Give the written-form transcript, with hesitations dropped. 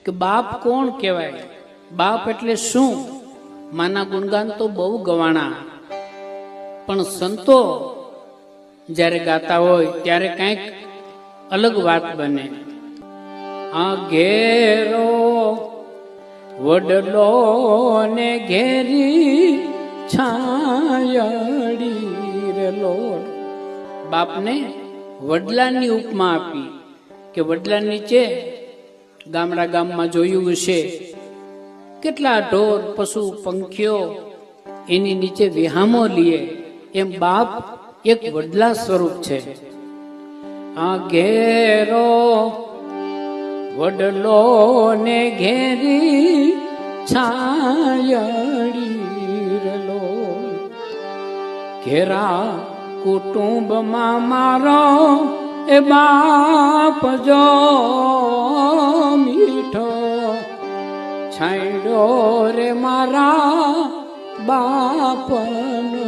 કે બાપ કોણ કહેવાય, બાપ એટલે શું? માના ગુણગાન તો બહુ ગવાણા, પણ સંતો જ્યારે ગાતા હોય ત્યારે કંઈક અલગ વાત બને. આ ઘેરો વડલો ને ઘેરી છાયડી રેલો. બાપને વડલાની ઉપમા આપી કે વડલા નીચે ગામમાં જોયું હશે કેટલા ઢોર પશુ પંખીઓ એની નીચે વિહામો લીએ, એમ બાપ એક વડલા સ્વરૂપ છે. આ ઘેરો વડલો ને ઘેરી છાયડી રેલો. ઘેરા કુટુંબમાં મારો એ બાપ જો મીઠો છાંયડો રે મારા બાપનો.